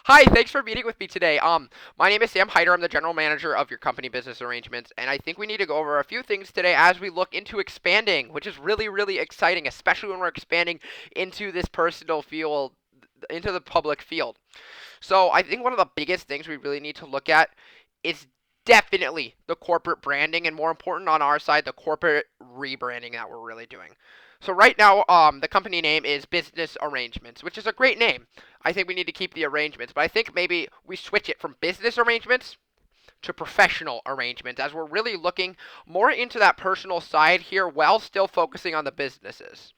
Hi, thanks for meeting with me today. My name is Sam Haider. I'm the general manager of your company business arrangements, and I think we need to go over a few things today as we look into expanding, which is really, really exciting, especially when we're expanding into this personal field, into the public field. So I think one of the biggest things we really need to look at is definitely the corporate branding, and more important on our side, the corporate rebranding that we're really doing. So right now, the company name is Business Arrangements, which is a great name. I think we need to keep the arrangements, but I think maybe we switch it from business arrangements to professional arrangements as we're really looking more into that personal side here while still focusing on the businesses.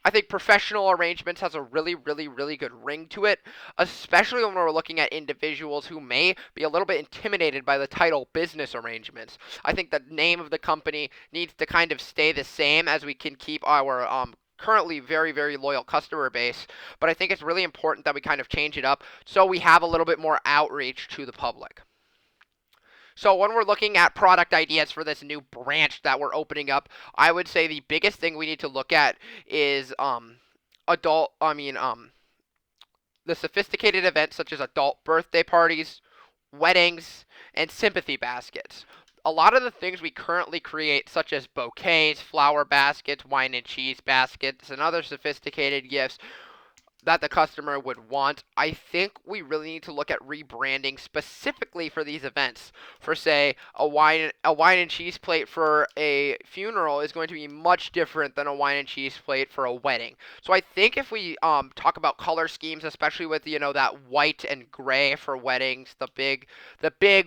I think professional arrangements has a really, really, really good ring to it, especially when we're looking at individuals who may be a little bit intimidated by the title business arrangements. I think the name of the company needs to kind of stay the same as we can keep our currently very, very loyal customer base, but I think it's really important that we kind of change it up so we have a little bit more outreach to the public. So when we're looking at product ideas for this new branch that we're opening up, I would say the biggest thing we need to look at is adult I mean the sophisticated events such as adult birthday parties, weddings, and sympathy baskets. A lot of the things we currently create, such as bouquets, flower baskets, wine and cheese baskets, and other sophisticated gifts, that the customer would want. I think we really need to look at rebranding specifically for these events. For say a wine and cheese plate for a funeral is going to be much different than a wine and cheese plate for a wedding. So I think if we talk about color schemes, especially with that white and gray for weddings, the big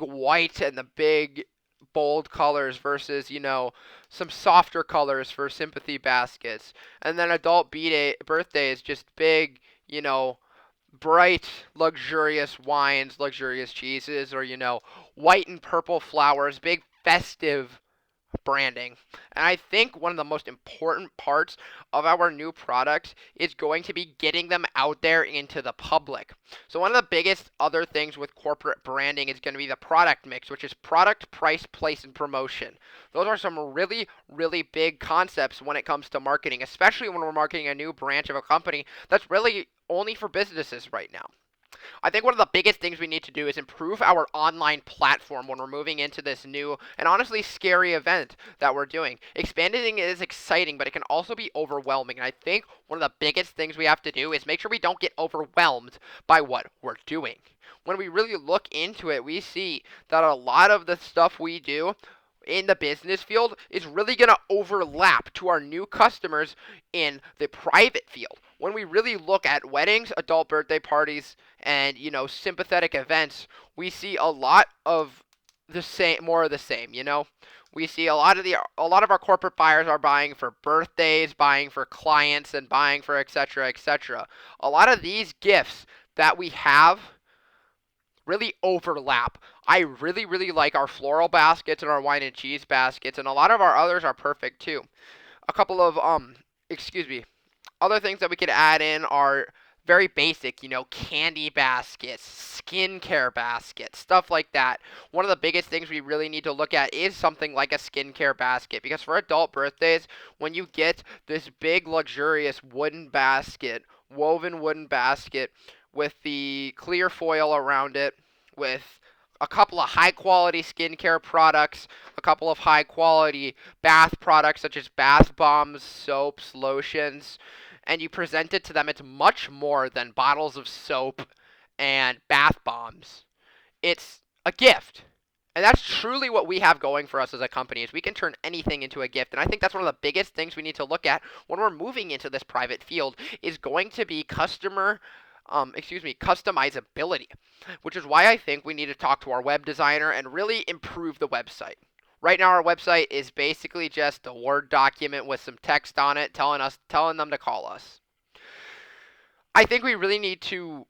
white and the big bold colors versus some softer colors for sympathy baskets, and then adult birthday is just big, you know, bright, luxurious wines, luxurious cheeses, or white and purple flowers, big festive branding. And I think one of the most important parts of our new products is going to be getting them out there into the public. So one of the biggest other things with corporate branding is going to be the product mix, which is product, price, place, and promotion. Those are some really, really big concepts when it comes to marketing, especially when we're marketing a new branch of a company that's really only for businesses right now. I think one of the biggest things we need to do is improve our online platform when we're moving into this new and honestly scary event that we're doing. Expanding is exciting, but it can also be overwhelming. And I think one of the biggest things we have to do is make sure we don't get overwhelmed by what we're doing. When we really look into it, we see that a lot of the stuff we do in the business field is really going to overlap to our new customers in the private field. When we really look at weddings, adult birthday parties, and sympathetic events, we see a lot of the same, more of the same. We see a lot of our corporate buyers are buying for birthdays, buying for clients, and buying for etc. etc. A lot of these gifts that we have really overlap. I really, really like our floral baskets and our wine and cheese baskets, and a lot of our others are perfect too. A couple of excuse me, other things that we could add in are very basic, candy baskets, skincare baskets, stuff like that. One of the biggest things we really need to look at is something like a skincare basket because for adult birthdays, when you get this big luxurious wooden basket, woven wooden basket with the clear foil around it, with a couple of high quality skincare products, a couple of high quality bath products such as bath bombs, soaps, lotions, and you present it to them, it's much more than bottles of soap and bath bombs. It's a gift. And that's truly what we have going for us as a company is we can turn anything into a gift. And I think that's one of the biggest things we need to look at when we're moving into this private field is going to be customizability, which is why I think we need to talk to our web designer and really improve the website. Right now, our website is basically just a Word document with some text on it telling them to call us. I think we really need to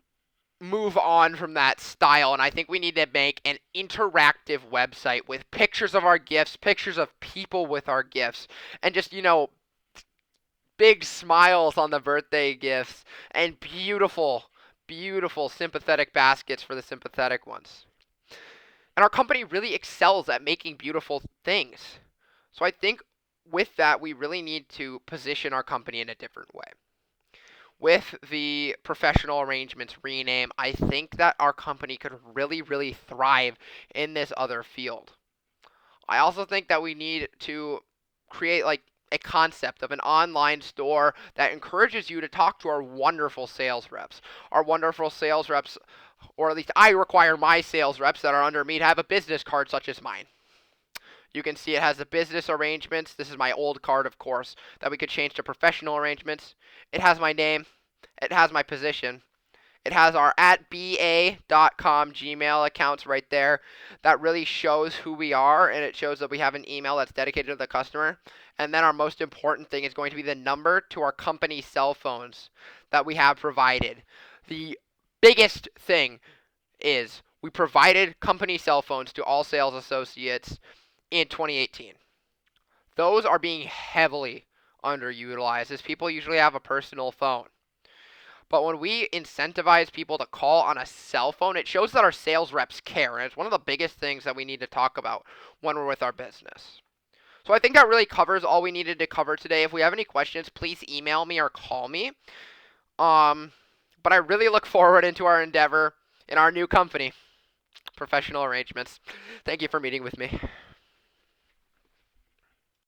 move on from that style, and I think we need to make an interactive website with pictures of our gifts, pictures of people with our gifts, and just, big smiles on the birthday gifts, and beautiful, beautiful sympathetic baskets for the sympathetic ones. And our company really excels at making beautiful things. So I think with that, we really need to position our company in a different way. with the professional arrangements rename, I think that our company could really, really thrive in this other field. I also think that we need to create like a concept of an online store that encourages you to talk to our wonderful sales reps. Our wonderful sales reps, or at least I require my sales reps that are under me to have a business card such as mine. You can see it has the business arrangements. This is my old card, of course, that we could change to professional arrangements. It has my name. It has my position. It has our at ba.com Gmail accounts right there. That really shows who we are, and it shows that we have an email that's dedicated to the customer. And then our most important thing is going to be the number to our company cell phones that we have provided. The biggest thing is we provided company cell phones to all sales associates in 2018. Those are being heavily underutilized as people usually have a personal phone. But when we incentivize people to call on a cell phone, it shows that our sales reps care. And it's one of the biggest things that we need to talk about when we're with our business. So I think that really covers all we needed to cover today. If we have any questions, please email me or call me. But I really look forward into our endeavor in our new company, Professional Arrangements. Thank you for meeting with me.